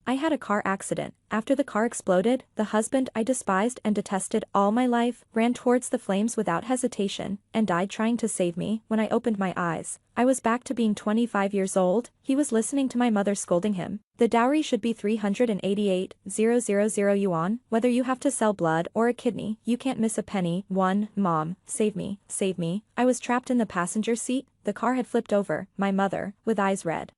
I had a car accident. After the car exploded, the husband I despised and detested all my life ran towards the flames without hesitation and died trying to save me. When I opened my eyes, I was back to being 25 years old. He was listening to my mother scolding him. The dowry should be 388,000 yuan. Whether you have to sell blood or a kidney, you can't miss a penny. 1. Mom, save me, save me. I was trapped in the passenger seat. The car had flipped over. My mother, with eyes red,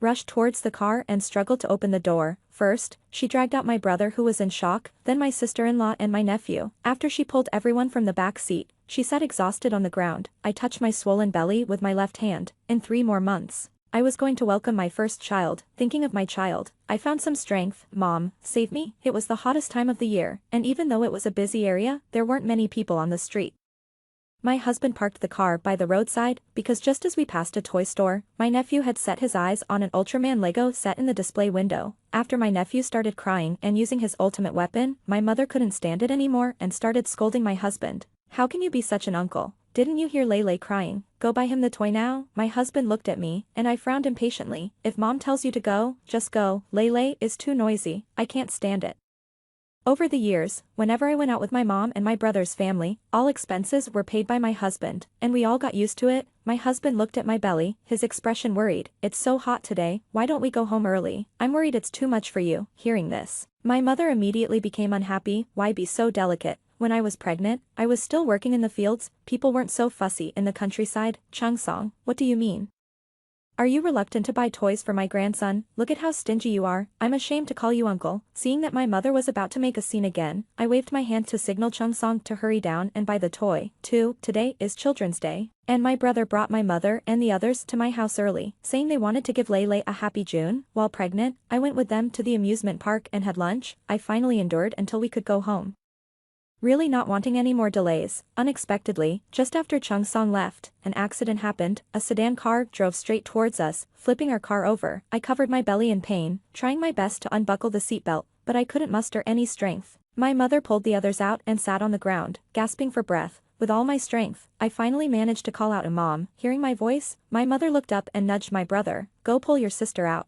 rushed towards the car and struggled to open the door. First, she dragged out my brother who was in shock, then my sister-in-law and my nephew. After she pulled everyone from the back seat, she sat exhausted on the ground. I touched my swollen belly with my left hand. In 3 more months, I was going to welcome my first child. Thinking of my child, I found some strength. Mom, save me. It was the hottest time of the year, and even though it was a busy area, there weren't many people on the street. My husband parked the car by the roadside, because just as we passed a toy store, my nephew had set his eyes on an Ultraman Lego set in the display window. After my nephew started crying and using his ultimate weapon, my mother couldn't stand it anymore and started scolding my husband. How can you be such an uncle? Didn't you hear Lele crying? Go buy him the toy now. My husband looked at me, and I frowned impatiently. If mom tells you to go, just go. Lele is too noisy. I can't stand it. Over the years, whenever I went out with my mom and my brother's family, all expenses were paid by my husband, and we all got used to it. My husband looked at my belly, his expression worried. It's so hot today, why don't we go home early? I'm worried it's too much for you. Hearing this, my mother immediately became unhappy. Why be so delicate? When I was pregnant, I was still working in the fields. People weren't so fussy in the countryside. Chung-song, what do you mean? Are you reluctant to buy toys for my grandson? Look at how stingy you are. I'm ashamed to call you uncle. Seeing that my mother was about to make a scene again, I waved my hand to signal Chung-song to hurry down and buy the toy. 2. Today is Children's Day, and my brother brought my mother and the others to my house early, saying they wanted to give Lele a happy June. While pregnant, I went with them to the amusement park and had lunch. I finally endured until we could go home. Really not wanting any more delays, unexpectedly, just after Chung-song left, an accident happened. A sedan car drove straight towards us, flipping our car over. I covered my belly in pain, trying my best to unbuckle the seatbelt, but I couldn't muster any strength. My mother pulled the others out and sat on the ground, gasping for breath. With all my strength, I finally managed to call out a mom. Hearing my voice, my mother looked up and nudged my brother. Go pull your sister out.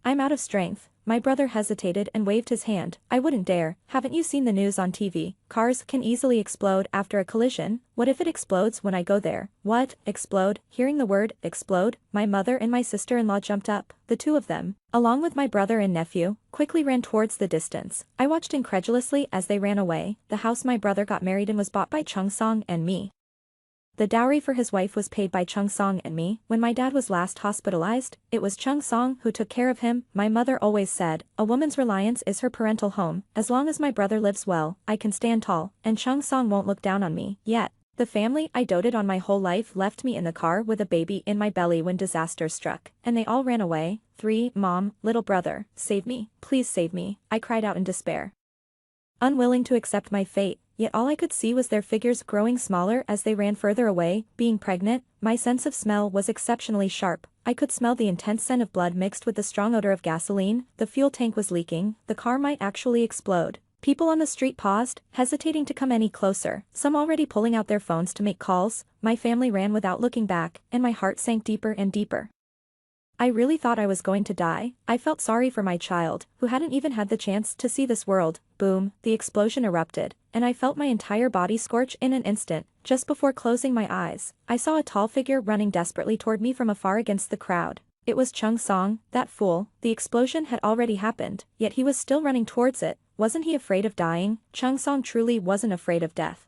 I'm out of strength. My brother hesitated and waved his hand. I wouldn't dare. Haven't you seen the news on TV? Cars can easily explode after a collision. What if it explodes when I go there? What? Explode? Hearing the word explode, my mother and my sister-in-law jumped up. The two of them, along with my brother and nephew, quickly ran towards the distance. I watched incredulously as they ran away. The house my brother got married in was bought by Chung-song and me. The dowry for his wife was paid by Chung-song and me. When my dad was last hospitalized, it was Chung-song who took care of him. My mother always said, a woman's reliance is her parental home. As long as my brother lives well, I can stand tall, and Chung-song won't look down on me. Yet, the family I doted on my whole life left me in the car with a baby in my belly when disaster struck, and they all ran away. 3. Mom, little brother, save me, please save me, I cried out in despair. Unwilling to accept my fate, yet all I could see was their figures growing smaller as they ran further away. Being pregnant, my sense of smell was exceptionally sharp. I could smell the intense scent of blood mixed with the strong odor of gasoline. The fuel tank was leaking. The car might actually explode. People on the street paused, hesitating to come any closer, some already pulling out their phones to make calls. My family ran without looking back, and my heart sank deeper and deeper. I really thought I was going to die. I felt sorry for my child, who hadn't even had the chance to see this world. Boom, the explosion erupted, and I felt my entire body scorch in an instant. Just before closing my eyes, I saw a tall figure running desperately toward me from afar against the crowd. It was Chung-song, that fool. The explosion had already happened, yet he was still running towards it. Wasn't he afraid of dying? Chung-song truly wasn't afraid of death.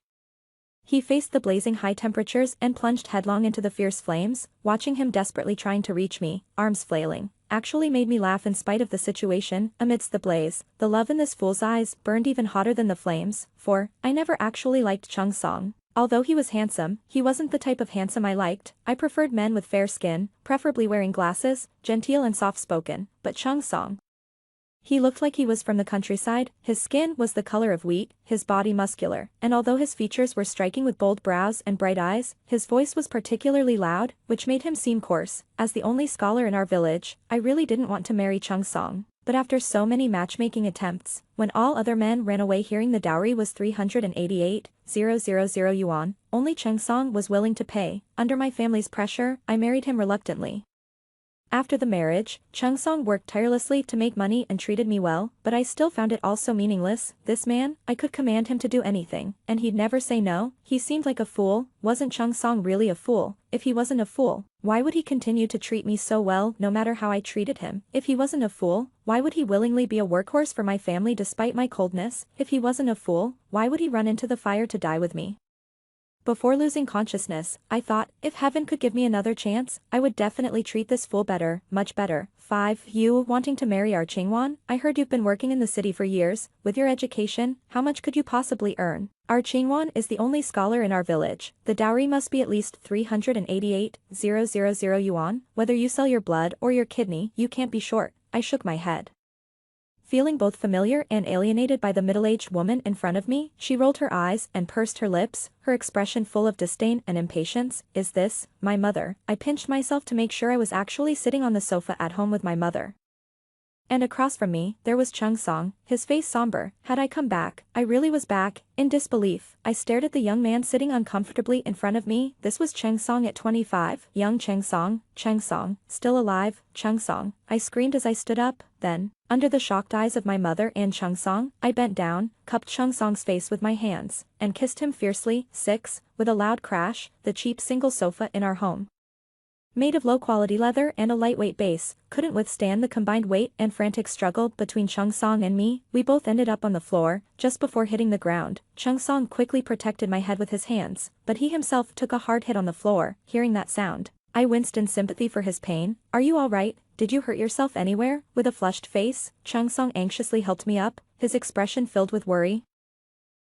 He faced the blazing high temperatures and plunged headlong into the fierce flames. Watching him desperately trying to reach me, arms flailing, actually made me laugh in spite of the situation. Amidst the blaze, the love in this fool's eyes burned even hotter than the flames. 4. I never actually liked Chung-song. Although he was handsome, he wasn't the type of handsome I liked. I preferred men with fair skin, preferably wearing glasses, genteel and soft-spoken. But Chung-song, he looked like he was from the countryside. His skin was the color of wheat, his body muscular, and although his features were striking with bold brows and bright eyes, his voice was particularly loud, which made him seem coarse. As the only scholar in our village, I really didn't want to marry Chung-song. But after so many matchmaking attempts, when all other men ran away hearing the dowry was 388,000 yuan, only Chung-song was willing to pay. Under my family's pressure, I married him reluctantly. After the marriage, Chung Song worked tirelessly to make money and treated me well, but I still found it all so meaningless. This man, I could command him to do anything, and he'd never say no. He seemed like a fool. Wasn't Chung Song really a fool? If he wasn't a fool, why would he continue to treat me so well no matter how I treated him? If he wasn't a fool, why would he willingly be a workhorse for my family despite my coldness? If he wasn't a fool, why would he run into the fire to die with me? Before losing consciousness, I thought, if heaven could give me another chance, I would definitely treat this fool better, much better. 5. You wanting to marry our Chingwan? I heard you've been working in the city for years. With your education, how much could you possibly earn? Our Chingwan is the only scholar in our village. The dowry must be at least 388,000 yuan. Whether you sell your blood or your kidney, you can't be short. I shook my head. Feeling both familiar and alienated by the middle-aged woman in front of me, she rolled her eyes and pursed her lips, her expression full of disdain and impatience. Is this my mother? I pinched myself to make sure I was actually sitting on the sofa at home with my mother. And across from me, there was Chung Song, his face somber. Had I come back? I really was back. In disbelief, I stared at the young man sitting uncomfortably in front of me. This was Chung Song at 25. Young Chung Song, still alive, Chung Song. I screamed as I stood up. Then, under the shocked eyes of my mother and Chung Song, I bent down, cupped Chung Song's face with my hands, and kissed him fiercely. 6. With a loud crash, the cheap single sofa in our home, made of low-quality leather and a lightweight base, couldn't withstand the combined weight and frantic struggle between Chung Song and me. We both ended up on the floor. Just before hitting the ground, Chung Song quickly protected my head with his hands, but he himself took a hard hit on the floor. Hearing that sound, I winced in sympathy for his pain. Are you all right? Did you hurt yourself anywhere? With a flushed face, Chung Song anxiously helped me up, his expression filled with worry.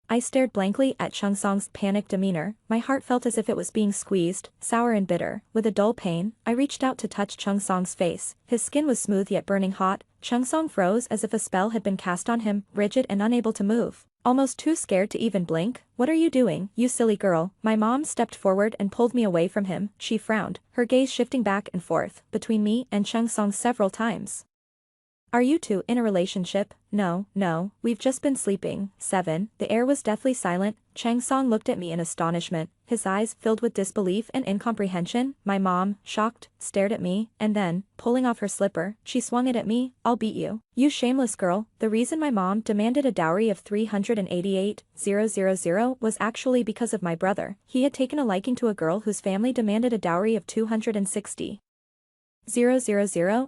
I stared blankly at Chung Song's panicked demeanor. My heart felt as if it was being squeezed, sour and bitter. With a dull pain, I reached out to touch Chung Song's face. His skin was smooth yet burning hot. Chung Song froze as if a spell had been cast on him, rigid and unable to move, almost too scared to even blink. What are you doing, you silly girl? My mom stepped forward and pulled me away from him. She frowned, her gaze shifting back and forth between me and Chung Song several times. Are you two in a relationship? No, we've just been sleeping. 7. The air was deathly silent. Chung Song looked at me in astonishment, his eyes filled with disbelief and incomprehension. My mom, shocked, stared at me, and then, pulling off her slipper, she swung it at me. I'll beat you. You shameless girl. The reason my mom demanded a dowry of 388,000 was actually because of my brother. He had taken a liking to a girl whose family demanded a dowry of 260,000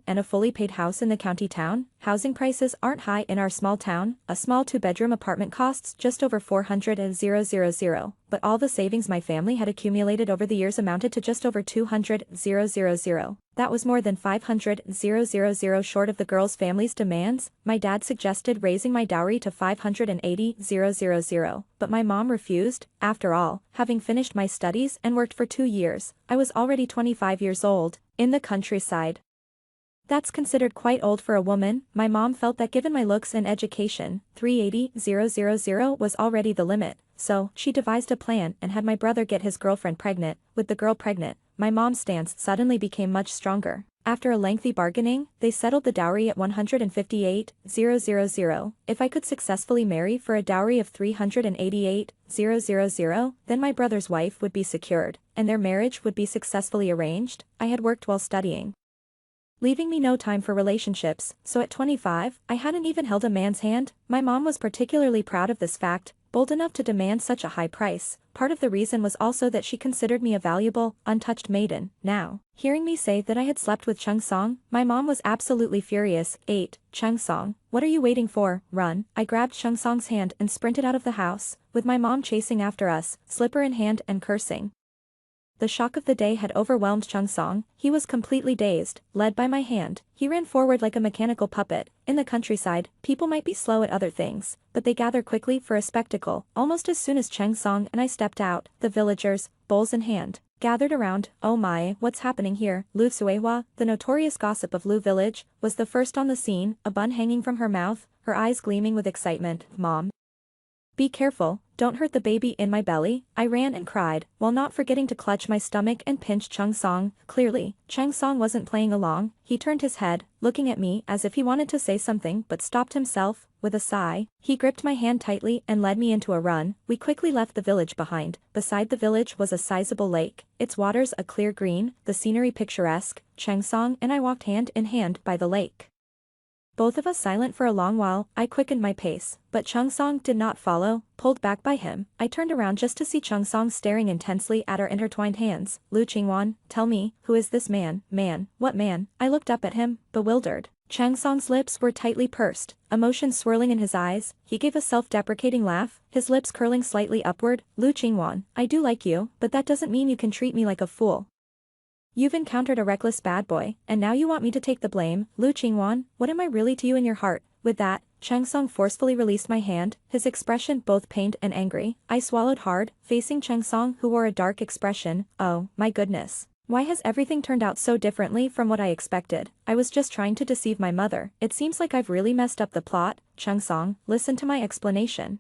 and a fully paid house in the county town. Housing prices aren't high in our small town. A small 2-bedroom apartment costs just over 400,000, but all the savings my family had accumulated over the years amounted to just over 200,000. That was more than 500,000 short of the girl's family's demands. My dad suggested raising my dowry to 580,000, but my mom refused. After all, having finished my studies and worked for 2 years, I was already 25 years old, in the countryside. That's considered quite old for a woman. My mom felt that given my looks and education, 380,000 was already the limit, so she devised a plan and had my brother get his girlfriend pregnant. With the girl pregnant, my mom's stance suddenly became much stronger. After a lengthy bargaining, they settled the dowry at 158,000. If I could successfully marry for a dowry of 388,000, then my brother's wife would be secured, and their marriage would be successfully arranged. I had worked while studying, leaving me no time for relationships, so at 25, I hadn't even held a man's hand. My mom was particularly proud of this fact, bold enough to demand such a high price. Part of the reason was also that she considered me a valuable, untouched maiden. Now, hearing me say that I had slept with Chung Song, my mom was absolutely furious. 8. Chung Song, what are you waiting for? Run. I grabbed Chung Song's hand and sprinted out of the house, with my mom chasing after us, slipper in hand and cursing. The shock of the day had overwhelmed Chung Song. He was completely dazed. Led by my hand, he ran forward like a mechanical puppet. In the countryside, people might be slow at other things, but they gather quickly for a spectacle. Almost as soon as Chung Song and I stepped out, the villagers, bowls in hand, gathered around. Oh my, what's happening here? Lu Suehua, the notorious gossip of Lu Village, was the first on the scene, a bun hanging from her mouth, her eyes gleaming with excitement. Mom, be careful, don't hurt the baby in my belly. I ran and cried, while not forgetting to clutch my stomach and pinch Chung Song. Clearly, Chung Song wasn't playing along. He turned his head, looking at me as if he wanted to say something but stopped himself. With a sigh, he gripped my hand tightly and led me into a run. We quickly left the village behind. Beside the village was a sizable lake, its waters a clear green, the scenery picturesque. Chung Song and I walked hand in hand by the lake. Both of us silent for a long while. I quickened my pace, but Chung Song did not follow. Pulled back by him, I turned around just to see Chung Song staring intensely at our intertwined hands. Lu Qingwan, tell me, who is this man? Man, what man? I looked up at him, bewildered. Chung Song's lips were tightly pursed, emotion swirling in his eyes. He gave a self-deprecating laugh, his lips curling slightly upward. Lu Qingwan, I do like you, but that doesn't mean you can treat me like a fool. You've encountered a reckless bad boy, and now you want me to take the blame. Lu Qingwan, what am I really to you in your heart? With that, Chung Song forcefully released my hand, his expression both pained and angry. I swallowed hard, facing Chung Song who wore a dark expression. Oh, my goodness. Why has everything turned out so differently from what I expected? I was just trying to deceive my mother. It seems like I've really messed up the plot. Chung Song, listen to my explanation.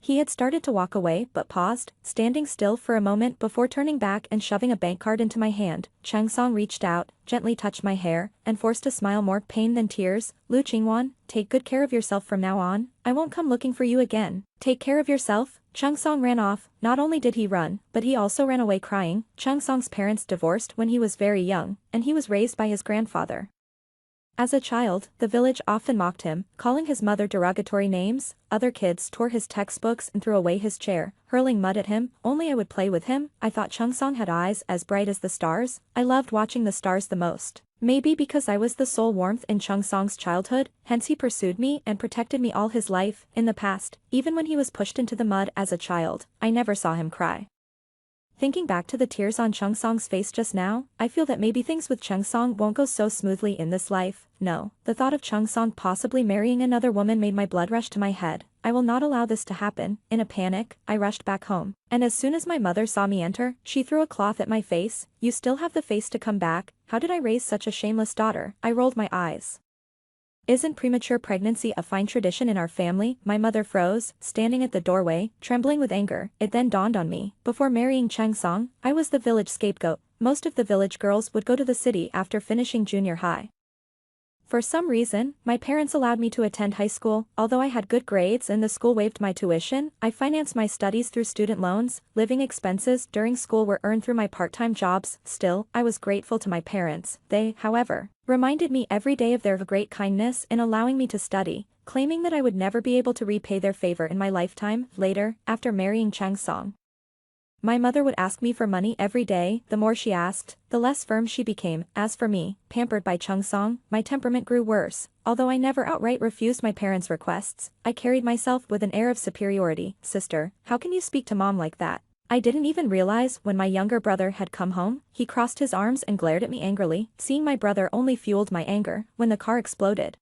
He had started to walk away but paused, standing still for a moment before turning back and shoving a bank card into my hand. Chung Song reached out, gently touched my hair, and forced a smile more pain than tears. Lu Qingwan, take good care of yourself from now on. I won't come looking for you again. Take care of yourself. Chung Song ran off. Not only did he run, but he also ran away crying. Chung Song's parents divorced when he was very young, and he was raised by his grandfather. As a child, the village often mocked him, calling his mother derogatory names. Other kids tore his textbooks and threw away his chair, hurling mud at him. Only I would play with him. I thought Chung Song had eyes as bright as the stars. I loved watching the stars the most. Maybe because I was the sole warmth in Chung Song's childhood, hence he pursued me and protected me all his life. In the past, even when he was pushed into the mud as a child, I never saw him cry. Thinking back to the tears on Chung Song's face just now, I feel that maybe things with Chung Song won't go so smoothly in this life. No, the thought of Chung Song possibly marrying another woman made my blood rush to my head. I will not allow this to happen. In a panic, I rushed back home. And as soon as my mother saw me enter, she threw a cloth at my face. You still have the face to come back? How did I raise such a shameless daughter? I rolled my eyes. Isn't premature pregnancy a fine tradition in our family? My mother froze, standing at the doorway, trembling with anger. It then dawned on me. Before marrying Chung Song, I was the village scapegoat. Most of the village girls would go to the city after finishing junior high. For some reason, my parents allowed me to attend high school. Although I had good grades and the school waived my tuition, I financed my studies through student loans. Living expenses during school were earned through my part-time jobs. Still, I was grateful to my parents. They, however, reminded me every day of their great kindness in allowing me to study, claiming that I would never be able to repay their favor in my lifetime. Later, after marrying Chung Song, my mother would ask me for money every day. The more she asked, the less firm she became. As for me, pampered by Chung Song, my temperament grew worse. Although I never outright refused my parents' requests, I carried myself with an air of superiority. Sister, how can you speak to mom like that? I didn't even realize when my younger brother had come home. He crossed his arms and glared at me angrily. Seeing my brother only fueled my anger. When the car exploded,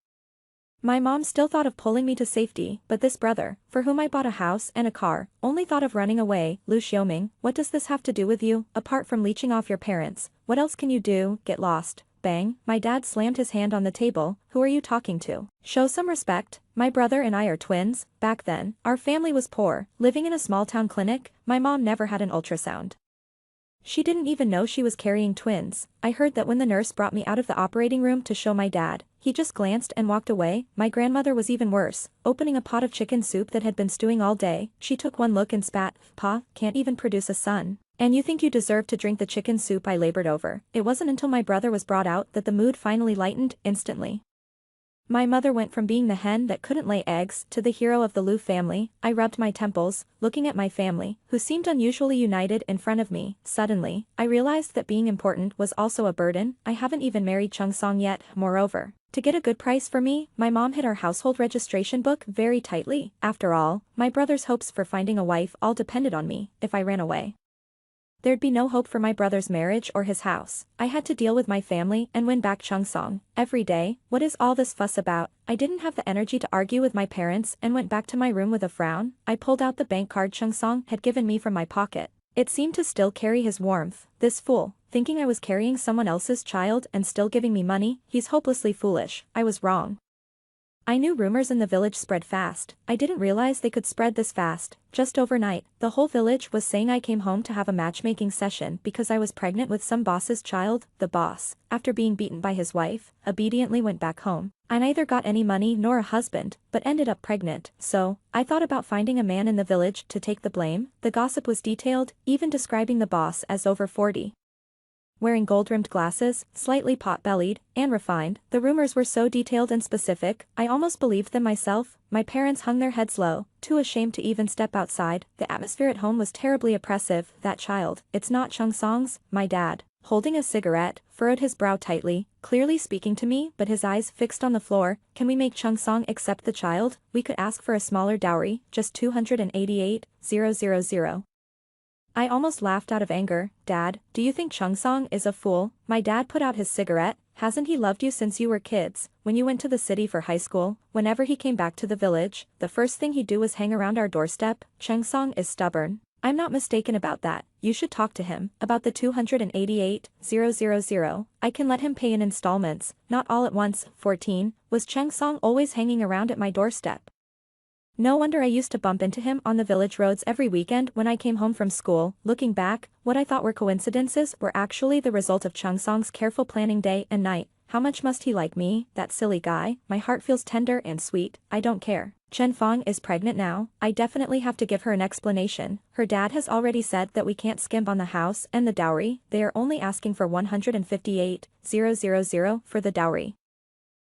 my mom still thought of pulling me to safety, but this brother, for whom I bought a house and a car, only thought of running away. Lu Xiaoming, what does this have to do with you? Apart from leeching off your parents, what else can you do? Get lost. Bang, my dad slammed his hand on the table. Who are you talking to? Show some respect. My brother and I are twins. Back then, our family was poor, living in a small-town clinic. My mom never had an ultrasound. She didn't even know she was carrying twins. I heard that when the nurse brought me out of the operating room to show my dad, he just glanced and walked away. My grandmother was even worse, opening a pot of chicken soup that had been stewing all day. She took one look and spat. Pa, can't even produce a son. And you think you deserve to drink the chicken soup I labored over. It wasn't until my brother was brought out that the mood finally lightened. Instantly, my mother went from being the hen that couldn't lay eggs to the hero of the Lu family. I rubbed my temples, looking at my family, who seemed unusually united in front of me. Suddenly, I realized that being important was also a burden. I haven't even married Chung Song yet. Moreover, to get a good price for me, my mom hid our household registration book very tightly. After all, my brother's hopes for finding a wife all depended on me. If I ran away, there'd be no hope for my brother's marriage or his house. I had to deal with my family and win back Chung Song. Every day, what is all this fuss about? I didn't have the energy to argue with my parents and went back to my room with a frown. I pulled out the bank card Chung Song had given me from my pocket. It seemed to still carry his warmth. This fool, thinking I was carrying someone else's child and still giving me money, he's hopelessly foolish. I was wrong. I knew rumors in the village spread fast. I didn't realize they could spread this fast. Just overnight, the whole village was saying I came home to have a matchmaking session because I was pregnant with some boss's child. The boss, after being beaten by his wife, obediently went back home. I neither got any money nor a husband, but ended up pregnant. So, I thought about finding a man in the village to take the blame. The gossip was detailed, even describing the boss as over 40. Wearing gold-rimmed glasses, slightly pot-bellied, and refined, the rumors were so detailed and specific, I almost believed them myself. My parents hung their heads low, too ashamed to even step outside. The atmosphere at home was terribly oppressive. That child, it's not Chung Song's. My dad, holding a cigarette, furrowed his brow tightly, clearly speaking to me but his eyes fixed on the floor. Can we make Chung Song accept the child? We could ask for a smaller dowry, just 288,000. I almost laughed out of anger. Dad, do you think Chung Song is a fool? My dad put out his cigarette. Hasn't he loved you since you were kids? When you went to the city for high school, whenever he came back to the village, the first thing he'd do was hang around our doorstep. Chung Song is stubborn. I'm not mistaken about that. You should talk to him about the 288,000. I can let him pay in installments, not all at once. 14. Was Chung Song always hanging around at my doorstep? No wonder I used to bump into him on the village roads every weekend when I came home from school. Looking back, what I thought were coincidences were actually the result of Chung Song's careful planning day and night. How much must he like me, that silly guy? My heart feels tender and sweet. I don't care. Chen Fong is pregnant now. I definitely have to give her an explanation. Her dad has already said that we can't skimp on the house and the dowry. They are only asking for 158,000 for the dowry,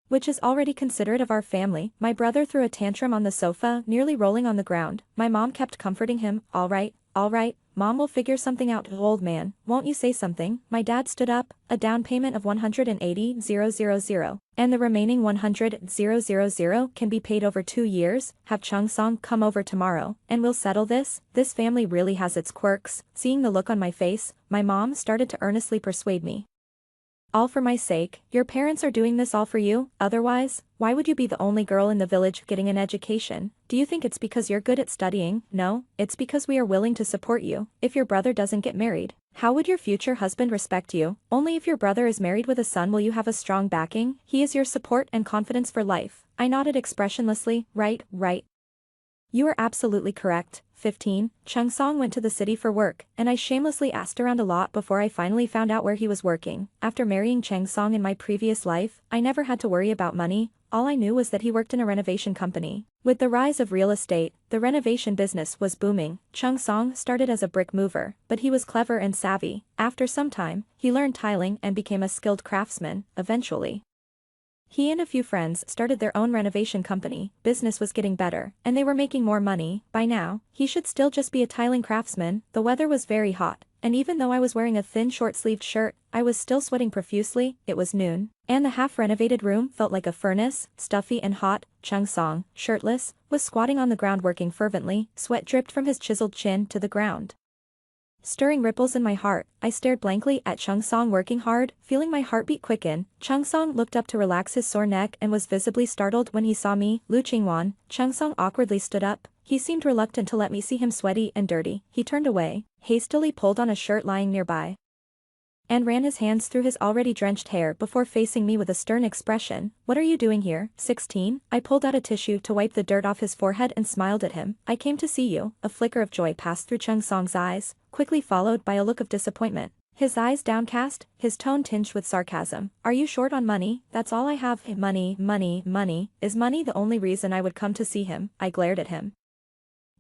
which is already considerate of our family. My brother threw a tantrum on the sofa, nearly rolling on the ground. My mom kept comforting him. All right, Mom will figure something out. Old man, won't you say something? My dad stood up. A down payment of 180,000, and the remaining 100,000 can be paid over 2 years. Have Chung Song come over tomorrow, and we'll settle this. This family really has its quirks. Seeing the look on my face, my mom started to earnestly persuade me. All for my sake. Your parents are doing this all for you. Otherwise, why would you be the only girl in the village getting an education? Do you think it's because you're good at studying? No, it's because we are willing to support you. If your brother doesn't get married, how would your future husband respect you? Only if your brother is married with a son will you have a strong backing. He is your support and confidence for life. I nodded expressionlessly. Right. You are absolutely correct. 15. Chung Song went to the city for work, and I shamelessly asked around a lot before I finally found out where he was working. After marrying Chung Song in my previous life, I never had to worry about money. All I knew was that he worked in a renovation company. With the rise of real estate, the renovation business was booming. Chung Song started as a brick mover, but he was clever and savvy. After some time, he learned tiling and became a skilled craftsman. Eventually, he and a few friends started their own renovation company. Business was getting better, and they were making more money. By now, he should still just be a tiling craftsman. The weather was very hot, and even though I was wearing a thin short-sleeved shirt, I was still sweating profusely. It was noon, and the half-renovated room felt like a furnace, stuffy and hot. Chung Song, shirtless, was squatting on the ground working fervently. Sweat dripped from his chiseled chin to the ground, stirring ripples in my heart. I stared blankly at Chung Song working hard, feeling my heartbeat quicken. Chung Song looked up to relax his sore neck and was visibly startled when he saw me. Lu Qingwan. Chung Song awkwardly stood up. He seemed reluctant to let me see him sweaty and dirty. He turned away, hastily pulled on a shirt lying nearby, and ran his hands through his already drenched hair before facing me with a stern expression. What are you doing here? 16. I pulled out a tissue to wipe the dirt off his forehead and smiled at him. I came to see you. A flicker of joy passed through Chung Song's eyes, quickly followed by a look of disappointment. His eyes downcast, his tone tinged with sarcasm. Are you short on money? That's all I have. Money. Is money the only reason I would come to see him? I glared at him,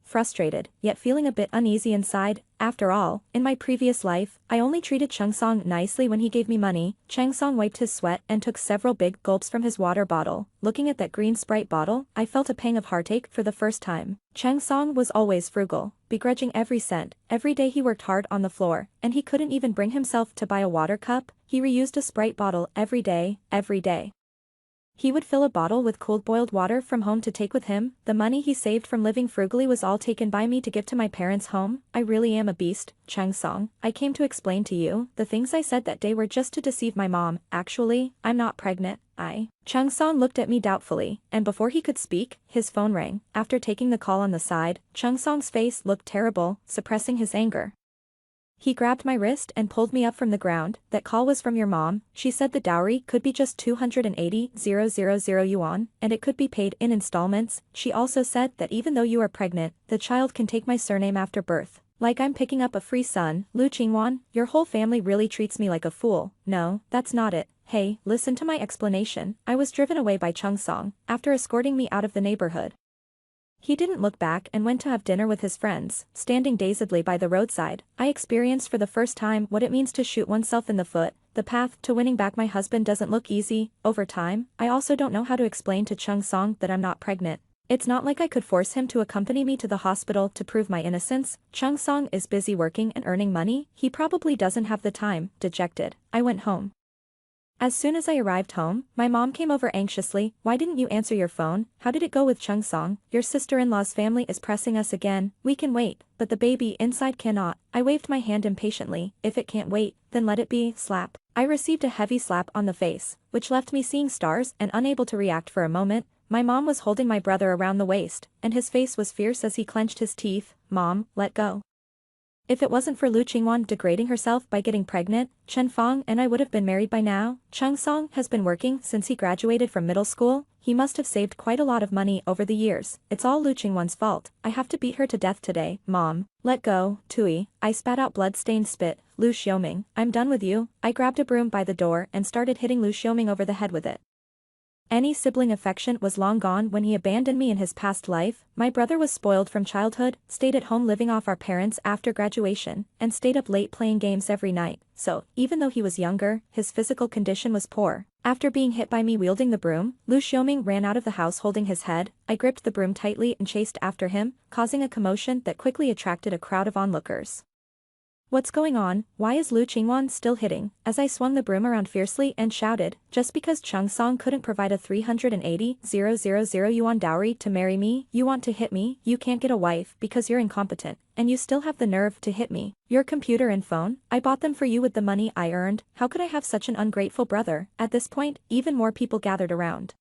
frustrated, yet feeling a bit uneasy inside. After all, in my previous life, I only treated Chung Song nicely when he gave me money. Chung Song wiped his sweat and took several big gulps from his water bottle. Looking at that green Sprite bottle, I felt a pang of heartache for the first time. Chung Song was always frugal, begrudging every cent. Every day he worked hard on the floor, and he couldn't even bring himself to buy a water cup. He reused a Sprite bottle every day. He would fill a bottle with cold boiled water from home to take with him. The money he saved from living frugally was all taken by me to give to my parents' home. I really am a beast. Chung Song, I came to explain to you. The things I said that day were just to deceive my mom. Actually, I'm not pregnant. Chung Song looked at me doubtfully, and before he could speak, his phone rang. After taking the call on the side, Chung Song's face looked terrible, suppressing his anger. He grabbed my wrist and pulled me up from the ground. That call was from your mom. She said the dowry could be just 280,000 yuan, and it could be paid in installments. She also said that even though you are pregnant, the child can take my surname after birth. Like I'm picking up a free son. Lu Qingwan, your whole family really treats me like a fool. No, that's not it. Hey, listen to my explanation. I was driven away by Chung Song, after escorting me out of the neighborhood. He didn't look back and went to have dinner with his friends. Standing dazedly by the roadside, I experienced for the first time what it means to shoot oneself in the foot. The path to winning back my husband doesn't look easy. Over time, I also don't know how to explain to Chung Song that I'm not pregnant. It's not like I could force him to accompany me to the hospital to prove my innocence. Chung Song is busy working and earning money. He probably doesn't have the time. Dejected, I went home. As soon as I arrived home, my mom came over anxiously. Why didn't you answer your phone? How did it go with Chung Song? Your sister-in-law's family is pressing us again. We can wait, but the baby inside cannot. I waved my hand impatiently. If it can't wait, then let it be. Slap. I received a heavy slap on the face, which left me seeing stars and unable to react for a moment. My mom was holding my brother around the waist, and his face was fierce as he clenched his teeth. Mom, let go. If it wasn't for Lu Qingwan degrading herself by getting pregnant, Chen Fong and I would have been married by now. Chung Song has been working since he graduated from middle school. He must have saved quite a lot of money over the years. It's all Lu Qingwan's fault. I have to beat her to death today. Mom, let go. Tui. I spat out blood-stained spit. Lu Xiaoming, I'm done with you. I grabbed a broom by the door and started hitting Lu Xiaoming over the head with it. Any sibling affection was long gone when he abandoned me in his past life. My brother was spoiled from childhood, stayed at home living off our parents after graduation, and stayed up late playing games every night. So, even though he was younger, his physical condition was poor. After being hit by me wielding the broom, Lu Xiaoming ran out of the house holding his head. I gripped the broom tightly and chased after him, causing a commotion that quickly attracted a crowd of onlookers. What's going on? Why is Lu Qingwan still hitting? As I swung the broom around fiercely and shouted, just because Chung Song couldn't provide a 380,000 yuan dowry to marry me, you want to hit me? You can't get a wife because you're incompetent, and you still have the nerve to hit me. Your computer and phone? I bought them for you with the money I earned. How could I have such an ungrateful brother? At this point, even more people gathered around.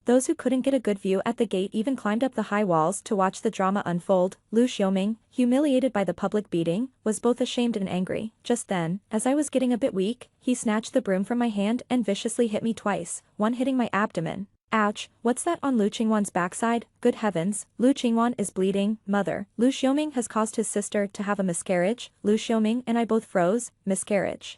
Those who couldn't get a good view at the gate even climbed up the high walls to watch the drama unfold. Lu Xiaoming, humiliated by the public beating, was both ashamed and angry. Just then, as I was getting a bit weak, he snatched the broom from my hand and viciously hit me twice, one hitting my abdomen. Ouch, what's that on Lu Qingwan's backside? Good heavens, Lu Qingwan is bleeding. Mother, Lu Xiaoming has caused his sister to have a miscarriage. Lu Xiaoming and I both froze. Miscarriage.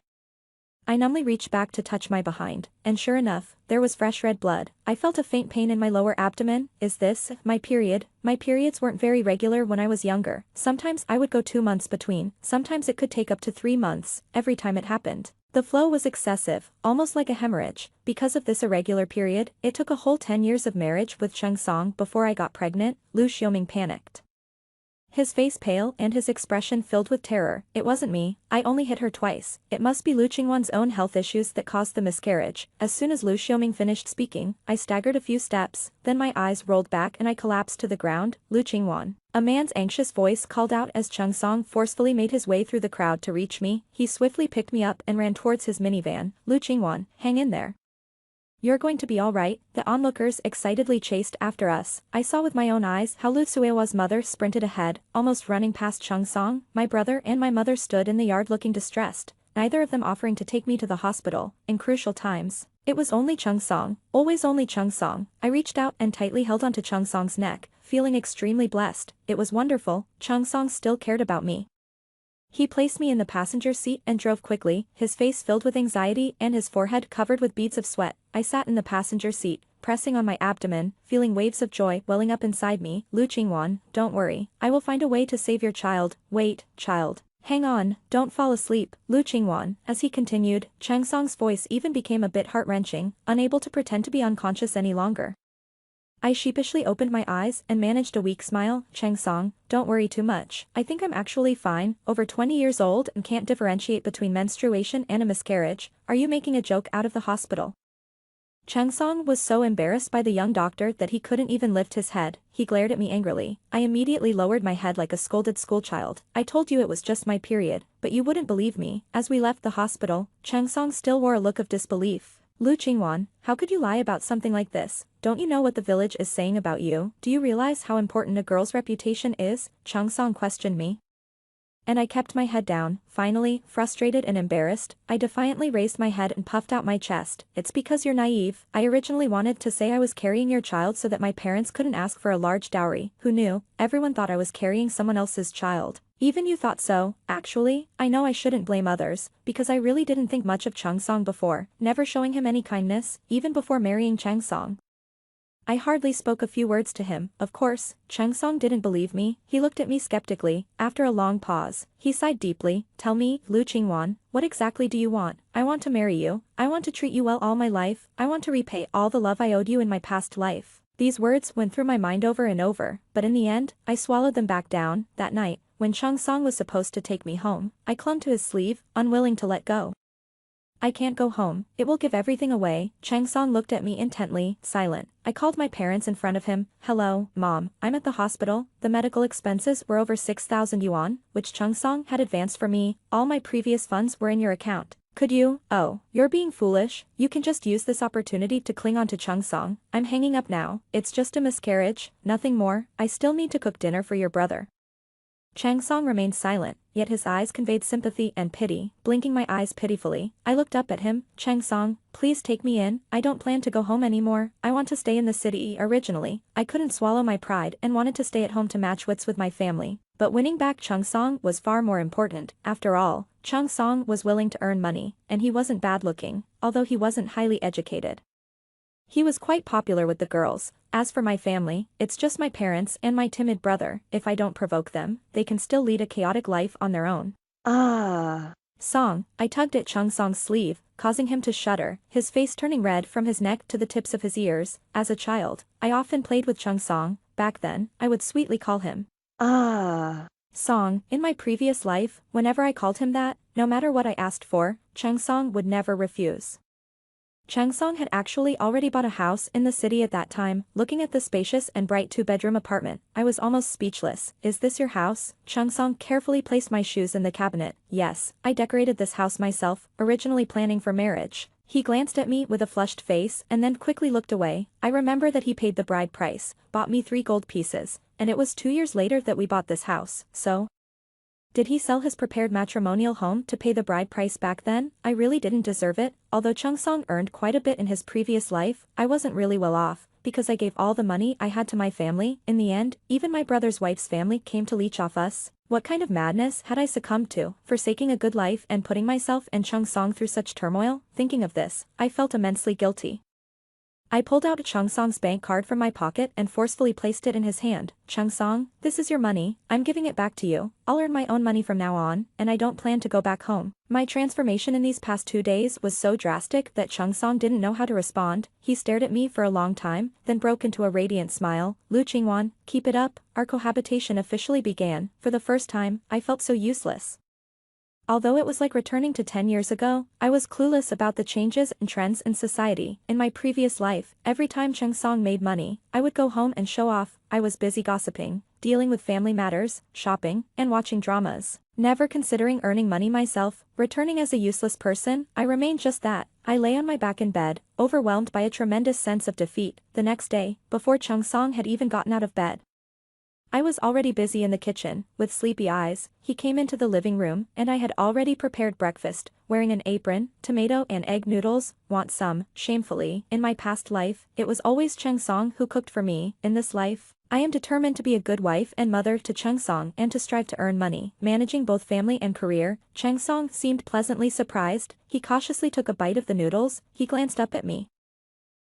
I numbly reached back to touch my behind, and sure enough, there was fresh red blood. I felt a faint pain in my lower abdomen. Is this my period? My periods weren't very regular when I was younger. Sometimes I would go 2 months between, sometimes it could take up to 3 months, every time it happened. The flow was excessive, almost like a hemorrhage. Because of this irregular period, it took a whole 10 years of marriage with Chung Song before I got pregnant. Lu Xiaoming panicked. His face pale and his expression filled with terror. It wasn't me, I only hit her twice. It must be Lu Qingwan's own health issues that caused the miscarriage. As soon as Lu Xiaoming finished speaking, I staggered a few steps, then my eyes rolled back and I collapsed to the ground. Lu Qingwan. A man's anxious voice called out as Chung Song forcefully made his way through the crowd to reach me. He swiftly picked me up and ran towards his minivan. Lu Qingwan, hang in there. You're going to be all right. The onlookers excitedly chased after us. I saw with my own eyes how Lu Suewa's mother sprinted ahead, almost running past Chung Song. My brother and my mother stood in the yard looking distressed, neither of them offering to take me to the hospital. In crucial times, it was only Chung Song, always only Chung Song. I reached out and tightly held onto Chung Song's neck, feeling extremely blessed. It was wonderful. Chung Song still cared about me. He placed me in the passenger seat and drove quickly, his face filled with anxiety and his forehead covered with beads of sweat. I sat in the passenger seat, pressing on my abdomen, feeling waves of joy welling up inside me. Lu Qingwan, don't worry. I will find a way to save your child. Wait, child. Hang on, don't fall asleep. Lu Qingwan, as he continued, Chung Song's voice even became a bit heart-wrenching, unable to pretend to be unconscious any longer. I sheepishly opened my eyes and managed a weak smile. Chung Song, don't worry too much. I think I'm actually fine, over 20 years old and can't differentiate between menstruation and a miscarriage. Are you making a joke out of the hospital? Chung Song was so embarrassed by the young doctor that he couldn't even lift his head. He glared at me angrily. I immediately lowered my head like a scolded schoolchild. I told you it was just my period, but you wouldn't believe me. As we left the hospital, Chung Song still wore a look of disbelief. Lu Qingwan, how could you lie about something like this? Don't you know what the village is saying about you? Do you realize how important a girl's reputation is? Chung Song questioned me. And I kept my head down. Finally, frustrated and embarrassed, I defiantly raised my head and puffed out my chest. It's because you're naive. I originally wanted to say I was carrying your child so that my parents couldn't ask for a large dowry. Who knew? Everyone thought I was carrying someone else's child. Even you thought so. Actually, I know I shouldn't blame others, because I really didn't think much of Changsong before, never showing him any kindness, even before marrying Changsong. I hardly spoke a few words to him. Of course, Changsong didn't believe me. He looked at me skeptically. After a long pause, he sighed deeply. Tell me, Lu Qingwan, what exactly do you want? I want to marry you. I want to treat you well all my life. I want to repay all the love I owed you in my past life. These words went through my mind over and over, but in the end, I swallowed them back down. That night, when Changsong was supposed to take me home, I clung to his sleeve, unwilling to let go. I can't go home, it will give everything away. Changsong looked at me intently, silent. I called my parents in front of him. Hello, Mom, I'm at the hospital. The medical expenses were over 6,000 yuan, which Changsong had advanced for me. All my previous funds were in your account. Could you? Oh, you're being foolish. You can just use this opportunity to cling on to Changsong. I'm hanging up now. It's just a miscarriage, nothing more. I still need to cook dinner for your brother. Changsong remained silent, yet his eyes conveyed sympathy and pity. Blinking my eyes pitifully, I looked up at him. Changsong, please take me in. I don't plan to go home anymore. I want to stay in the city. Originally, I couldn't swallow my pride and wanted to stay at home to match wits with my family. But winning back Changsong was far more important. After all, Changsong was willing to earn money, and he wasn't bad looking, although he wasn't highly educated. He was quite popular with the girls. As for my family, it's just my parents and my timid brother. If I don't provoke them, they can still lead a chaotic life on their own. Song, I tugged at Changsong's sleeve, causing him to shudder, his face turning red from his neck to the tips of his ears. As a child, I often played with Changsong. Back then, I would sweetly call him Song. In my previous life, whenever I called him that, no matter what I asked for, Changsong would never refuse. Changsong had actually already bought a house in the city at that time. Looking at the spacious and bright two-bedroom apartment, I was almost speechless. Is this your house? Changsong carefully placed my shoes in the cabinet. Yes, I decorated this house myself, originally planning for marriage. He glanced at me with a flushed face and then quickly looked away. I remember that he paid the bride price, bought me 3 gold pieces, and it was 2 years later that we bought this house. So, did he sell his prepared matrimonial home to pay the bride price back then? I really didn't deserve it. Although Changsong earned quite a bit in his previous life, I wasn't really well off, because I gave all the money I had to my family. In the end, even my brother's wife's family came to leech off us. What kind of madness had I succumbed to, forsaking a good life and putting myself and Changsong through such turmoil? Thinking of this, I felt immensely guilty. I pulled out Changsong's bank card from my pocket and forcefully placed it in his hand. Changsong, this is your money, I'm giving it back to you. I'll earn my own money from now on, and I don't plan to go back home. My transformation in these past 2 days was so drastic that Changsong didn't know how to respond. He stared at me for a long time, then broke into a radiant smile. Lu Qingwan, keep it up. Our cohabitation officially began. For the first time, I felt so useless. Although it was like returning to 10 years ago, I was clueless about the changes and trends in society. In my previous life, every time Changsong made money, I would go home and show off. I was busy gossiping, dealing with family matters, shopping, and watching dramas. Never considering earning money myself. Returning as a useless person, I remained just that. I lay on my back in bed, overwhelmed by a tremendous sense of defeat. The next day, before Changsong had even gotten out of bed, I was already busy in the kitchen. With sleepy eyes, he came into the living room, and I had already prepared breakfast, wearing an apron, tomato and egg noodles. Want some? Shamefully, in my past life, it was always Changsong who cooked for me. In this life, I am determined to be a good wife and mother to Changsong and to strive to earn money. Managing both family and career, Changsong seemed pleasantly surprised. He cautiously took a bite of the noodles. He glanced up at me,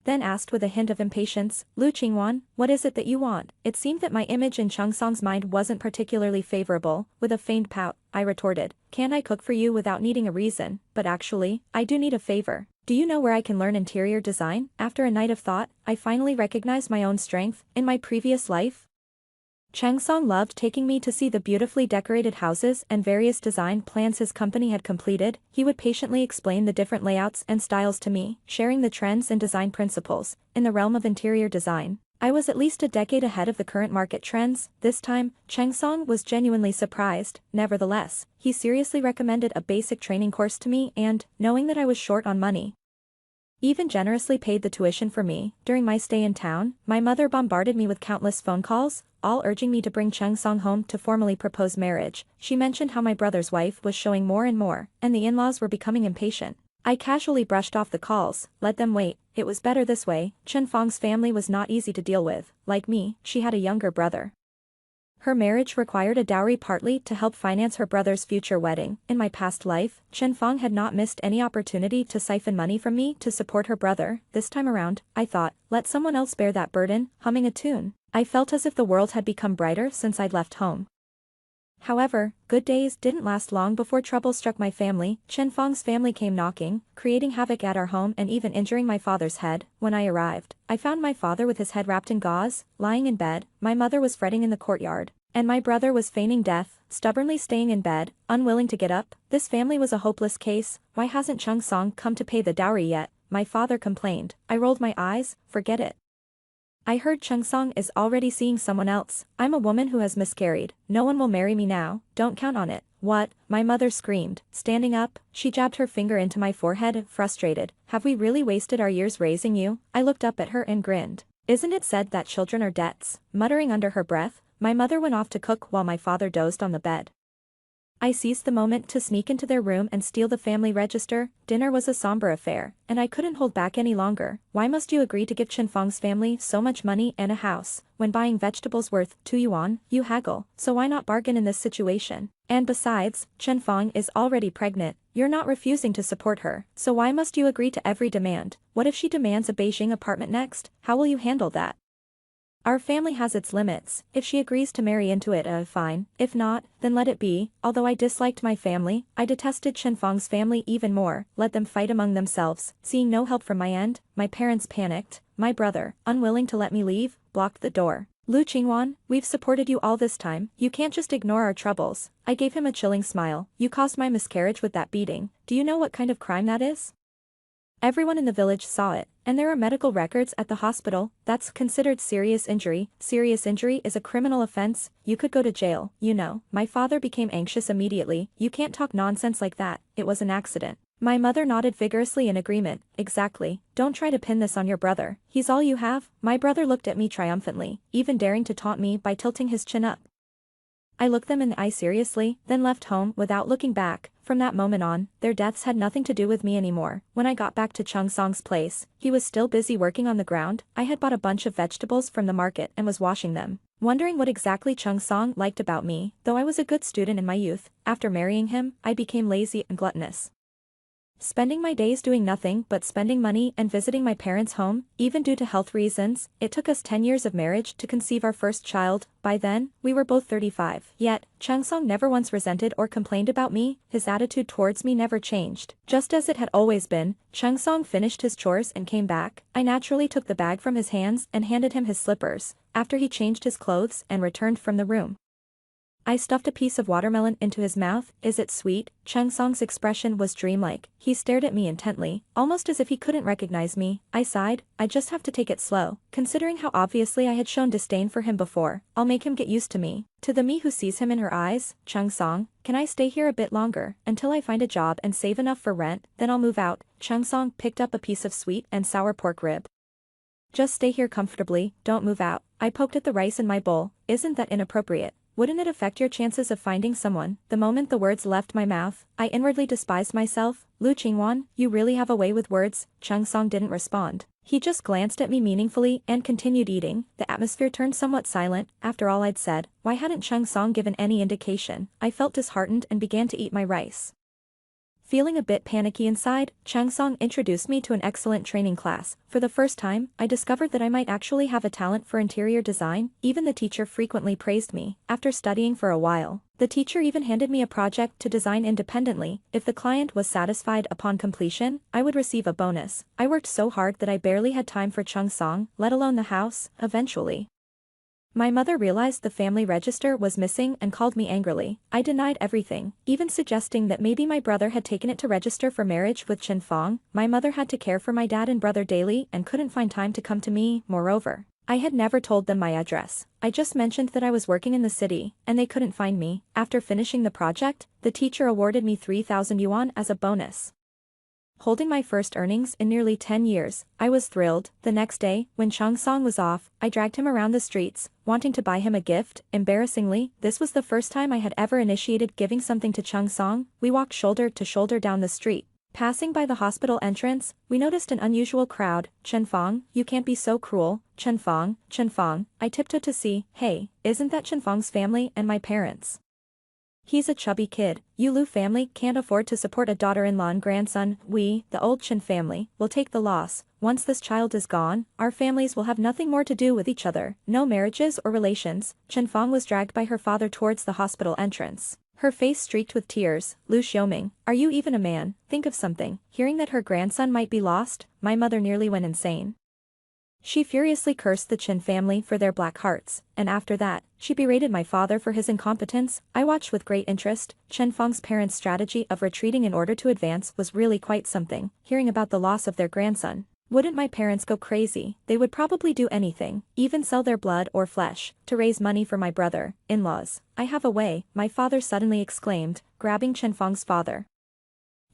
then asked with a hint of impatience, Lu Qingwan, what is it that you want? It seemed that my image in Changsong's mind wasn't particularly favorable. With a feigned pout, I retorted, can't I cook for you without needing a reason? But actually, I do need a favor. Do you know where I can learn interior design? After a night of thought, I finally recognized my own strength. In my previous life, Changsong loved taking me to see the beautifully decorated houses and various design plans his company had completed. He would patiently explain the different layouts and styles to me, sharing the trends and design principles. In the realm of interior design, I was at least a decade ahead of the current market trends. This time, Changsong was genuinely surprised. Nevertheless, he seriously recommended a basic training course to me and, knowing that I was short on money, even generously paid the tuition for me. During my stay in town, my mother bombarded me with countless phone calls, all urging me to bring Chung Song home to formally propose marriage. She mentioned how my brother's wife was showing more and more, and the in-laws were becoming impatient. I casually brushed off the calls, let them wait. It was better this way. Chen Fong's family was not easy to deal with. Like me, she had a younger brother. Her marriage required a dowry partly to help finance her brother's future wedding. In my past life, Chen Fong had not missed any opportunity to siphon money from me to support her brother. This time around, I thought, let someone else bear that burden, humming a tune. I felt as if the world had become brighter since I'd left home. However, good days didn't last long before trouble struck my family. Chen Fong's family came knocking, creating havoc at our home and even injuring my father's head. When I arrived, I found my father with his head wrapped in gauze, lying in bed. My mother was fretting in the courtyard, and my brother was feigning death, stubbornly staying in bed, unwilling to get up. This family was a hopeless case. Why hasn't Chung Song come to pay the dowry yet? My father complained. I rolled my eyes. Forget it. I heard Chung Song is already seeing someone else. I'm a woman who has miscarried. No one will marry me now. Don't count on it. What? My mother screamed. Standing up, she jabbed her finger into my forehead, frustrated. Have we really wasted our years raising you? I looked up at her and grinned. Isn't it said that children are debts? Muttering under her breath, my mother went off to cook while my father dozed on the bed. I seized the moment to sneak into their room and steal the family register. Dinner was a somber affair, and I couldn't hold back any longer. Why must you agree to give Chen Fong's family so much money and a house? When buying vegetables worth 2 yuan, you haggle, so why not bargain in this situation? And besides, Chen Fong is already pregnant. You're not refusing to support her, so why must you agree to every demand? What if she demands a Beijing apartment next? How will you handle that? Our family has its limits. If she agrees to marry into it, fine. If not, then let it be. Although I disliked my family, I detested Chen Fong's family even more. Let them fight among themselves. Seeing no help from my end, my parents panicked. My brother, unwilling to let me leave, blocked the door. Lu Qingwan, we've supported you all this time. You can't just ignore our troubles. I gave him a chilling smile. You caused my miscarriage with that beating. Do you know what kind of crime that is? Everyone in the village saw it, and there are medical records at the hospital. That's considered serious injury. Serious injury is a criminal offense. You could go to jail, you know. My father became anxious immediately. You can't talk nonsense like that. It was an accident. My mother nodded vigorously in agreement. Exactly. Don't try to pin this on your brother. He's all you have. My brother looked at me triumphantly, even daring to taunt me by tilting his chin up. I looked them in the eye seriously, then left home without looking back. From that moment on, their deaths had nothing to do with me anymore. When I got back to Chung Song's place, he was still busy working on the ground. I had bought a bunch of vegetables from the market and was washing them, wondering what exactly Chung Song liked about me. Though I was a good student in my youth, after marrying him, I became lazy and gluttonous, spending my days doing nothing but spending money and visiting my parents' home. Even due to health reasons, it took us 10 years of marriage to conceive our first child. By then, we were both 35. Yet, Chung Song never once resented or complained about me. His attitude towards me never changed. Just as it had always been, Chung Song finished his chores and came back. I naturally took the bag from his hands and handed him his slippers, after he changed his clothes and returned from the room. I stuffed a piece of watermelon into his mouth. Is it sweet? Chung Song's expression was dreamlike. He stared at me intently, almost as if he couldn't recognize me. I sighed. I just have to take it slow. Considering how obviously I had shown disdain for him before, I'll make him get used to me. To the me who sees him in her eyes, Chung Song, can I stay here a bit longer, until I find a job and save enough for rent, then I'll move out. Chung Song picked up a piece of sweet and sour pork rib. Just stay here comfortably, don't move out. I poked at the rice in my bowl. Isn't that inappropriate? Wouldn't it affect your chances of finding someone? The moment the words left my mouth, I inwardly despised myself. Lu Qingwan, you really have a way with words. Chung Song didn't respond. He just glanced at me meaningfully and continued eating. The atmosphere turned somewhat silent. After all I'd said, why hadn't Chung Song given any indication? I felt disheartened and began to eat my rice. Feeling a bit panicky inside, Chung Song introduced me to an excellent training class. For the first time, I discovered that I might actually have a talent for interior design. Even the teacher frequently praised me. After studying for a while, the teacher even handed me a project to design independently. If the client was satisfied upon completion, I would receive a bonus. I worked so hard that I barely had time for Chung Song, let alone the house. Eventually, my mother realized the family register was missing and called me angrily. I denied everything, even suggesting that maybe my brother had taken it to register for marriage with Chen Fong. My mother had to care for my dad and brother daily and couldn't find time to come to me. Moreover, I had never told them my address. I just mentioned that I was working in the city, and they couldn't find me. After finishing the project, the teacher awarded me 3,000 yuan as a bonus. holding my first earnings in nearly 10 years. I was thrilled. The next day, when Chung Song was off, I dragged him around the streets, wanting to buy him a gift. Embarrassingly, this was the first time I had ever initiated giving something to Chung Song. We walked shoulder to shoulder down the street. Passing by the hospital entrance, we noticed an unusual crowd. Chen Fong, you can't be so cruel. Chen Fong, I tiptoed to see. Hey, isn't that Chen Fong's family and my parents? He's a chubby kid. You Lu family can't afford to support a daughter-in-law and grandson. We, the old Chen family, will take the loss. Once this child is gone, our families will have nothing more to do with each other. No marriages or relations. Chen Fong was dragged by her father towards the hospital entrance. Her face streaked with tears. Lu Xiaoming, are you even a man? Think of something. Hearing that her grandson might be lost, my mother nearly went insane. She furiously cursed the Chen family for their black hearts, and after that, she berated my father for his incompetence. I watched with great interest. Chen Fong's parents' strategy of retreating in order to advance was really quite something. Hearing about the loss of their grandson, wouldn't my parents go crazy? They would probably do anything, even sell their blood or flesh, to raise money for my brother-in-laws. I have a way, my father suddenly exclaimed, grabbing Chen Fong's father.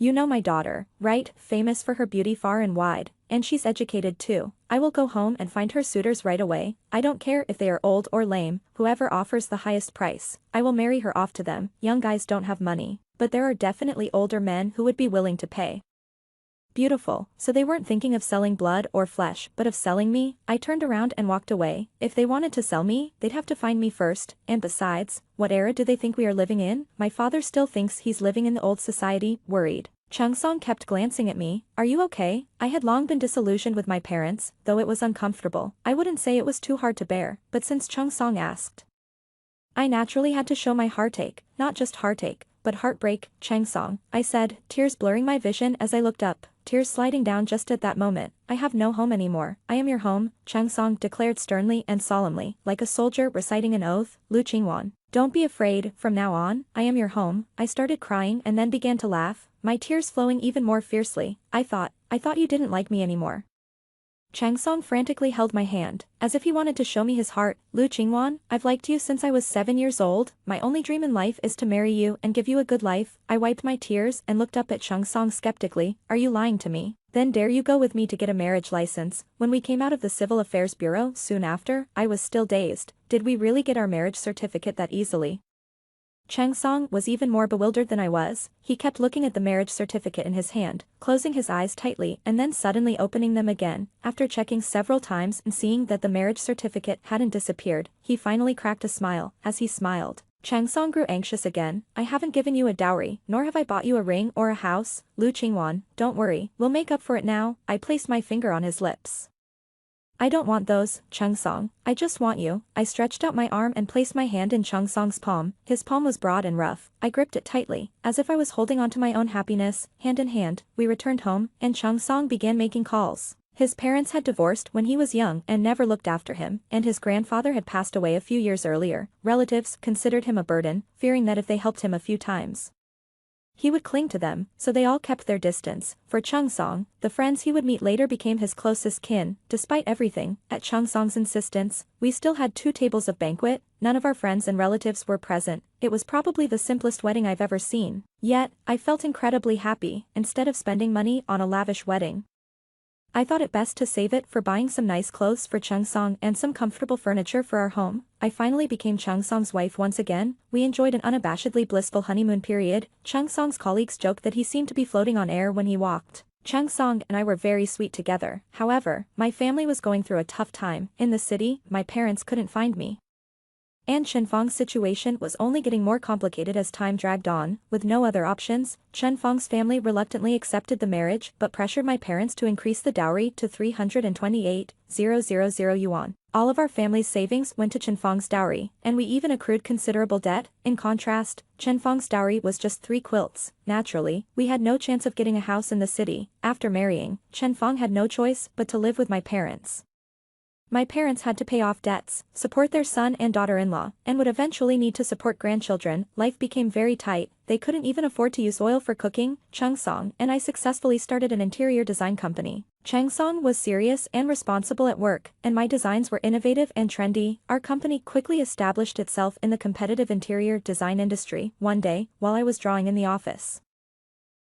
You know my daughter, right? Famous for her beauty far and wide, and she's educated too. I will go home and find her suitors right away. I don't care if they are old or lame, whoever offers the highest price, I will marry her off to them. Young guys don't have money, but there are definitely older men who would be willing to pay. Beautiful, so they weren't thinking of selling blood or flesh but of selling me? I turned around and walked away. If they wanted to sell me, they'd have to find me first, and besides, what era do they think we are living in? My father still thinks he's living in the old society. Worried, Chung Song kept glancing at me. Are you okay? I had long been disillusioned with my parents, though it was uncomfortable. I wouldn't say it was too hard to bear, but since Chung Song asked, I naturally had to show my heartache, not just heartache, but heartbreak. Chang Song, I said, tears blurring my vision as I looked up, tears sliding down just at that moment. I have no home anymore. I am your home, Chang Song declared sternly and solemnly, like a soldier reciting an oath. Lu Qingwan, don't be afraid, from now on, I am your home. I started crying and then began to laugh, my tears flowing even more fiercely. I thought you didn't like me anymore. Chang Song frantically held my hand, as if he wanted to show me his heart. Lu Qingwan, I've liked you since I was 7 years old. My only dream in life is to marry you and give you a good life. I wiped my tears and looked up at Chang Song skeptically. Are you lying to me? Then dare you go with me to get a marriage license? When we came out of the Civil Affairs Bureau soon after, I was still dazed. Did we really get our marriage certificate that easily? Chang Song was even more bewildered than I was. He kept looking at the marriage certificate in his hand, closing his eyes tightly and then suddenly opening them again. After checking several times and seeing that the marriage certificate hadn't disappeared, he finally cracked a smile. As he smiled, Chang Song grew anxious again. I haven't given you a dowry, nor have I bought you a ring or a house. Lu Qingwan, don't worry, we'll make up for it now. I placed my finger on his lips. I don't want those, Chung Song, I just want you. I stretched out my arm and placed my hand in Chung Song's palm. His palm was broad and rough. I gripped it tightly, as if I was holding onto my own happiness. Hand in hand, we returned home, and Chung Song began making calls. His parents had divorced when he was young and never looked after him, and his grandfather had passed away a few years earlier. Relatives considered him a burden, fearing that if they helped him a few times, he would cling to them, so they all kept their distance. For Chung Song, the friends he would meet later became his closest kin. Despite everything, at Chung Song's insistence, we still had 2 tables of banquet. None of our friends and relatives were present. It was probably the simplest wedding I've ever seen. Yet, I felt incredibly happy. Instead of spending money on a lavish wedding, I thought it best to save it for buying some nice clothes for Chung Song and some comfortable furniture for our home. I finally became Chung Song's wife once again. We enjoyed an unabashedly blissful honeymoon period. Chung Song's colleagues joked that he seemed to be floating on air when he walked. Chung Song and I were very sweet together. However, my family was going through a tough time. In the city, my parents couldn't find me, and Chen Fong's situation was only getting more complicated as time dragged on. With no other options, Chen Fong's family reluctantly accepted the marriage but pressured my parents to increase the dowry to 328,000 yuan. All of our family's savings went to Chen Fong's dowry, and we even accrued considerable debt. In contrast, Chen Fong's dowry was just 3 quilts. Naturally, we had no chance of getting a house in the city. After marrying, Chen Fong had no choice but to live with my parents. My parents had to pay off debts, support their son and daughter-in-law, and would eventually need to support grandchildren. Life became very tight. They couldn't even afford to use oil for cooking. Chung Song and I successfully started an interior design company. Chang Song was serious and responsible at work, and my designs were innovative and trendy. Our company quickly established itself in the competitive interior design industry. One day, while I was drawing in the office,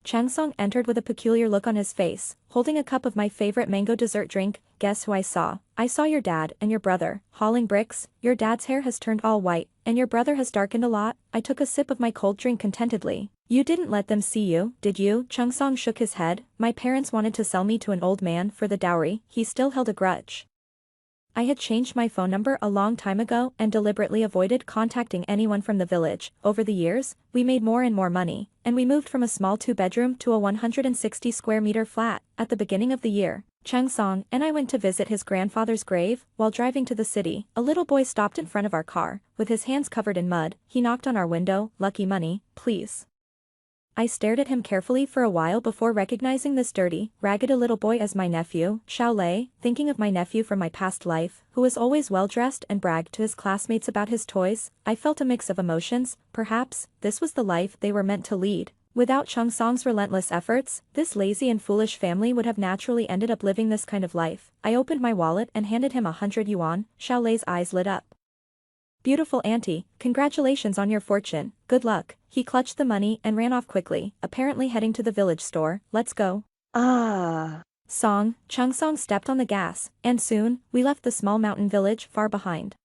Changsong entered with a peculiar look on his face, holding a cup of my favorite mango dessert drink. Guess who I saw? I saw your dad and your brother, hauling bricks. Your dad's hair has turned all white, and your brother has darkened a lot. I took a sip of my cold drink contentedly. You didn't let them see you, did you? Changsong shook his head. My parents wanted to sell me to an old man for the dowry. He still held a grudge. I had changed my phone number a long time ago and deliberately avoided contacting anyone from the village. Over the years, we made more and more money, and we moved from a small 2-bedroom to a 160 square meter flat. At the beginning of the year, Changsong and I went to visit his grandfather's grave. While driving to the city, a little boy stopped in front of our car, with his hands covered in mud. He knocked on our window. Lucky money, please. I stared at him carefully for a while before recognizing this dirty, ragged little boy as my nephew, Xiao Lei, thinking of my nephew from my past life, who was always well-dressed and bragged to his classmates about his toys. I felt a mix of emotions. Perhaps, this was the life they were meant to lead. Without Changsong's relentless efforts, this lazy and foolish family would have naturally ended up living this kind of life. I opened my wallet and handed him 100 yuan. Xiao Lei's eyes lit up. Beautiful auntie, congratulations on your fortune, good luck. He clutched the money and ran off quickly, apparently heading to the village store. Let's go. Changsong stepped on the gas, and soon, we left the small mountain village far behind.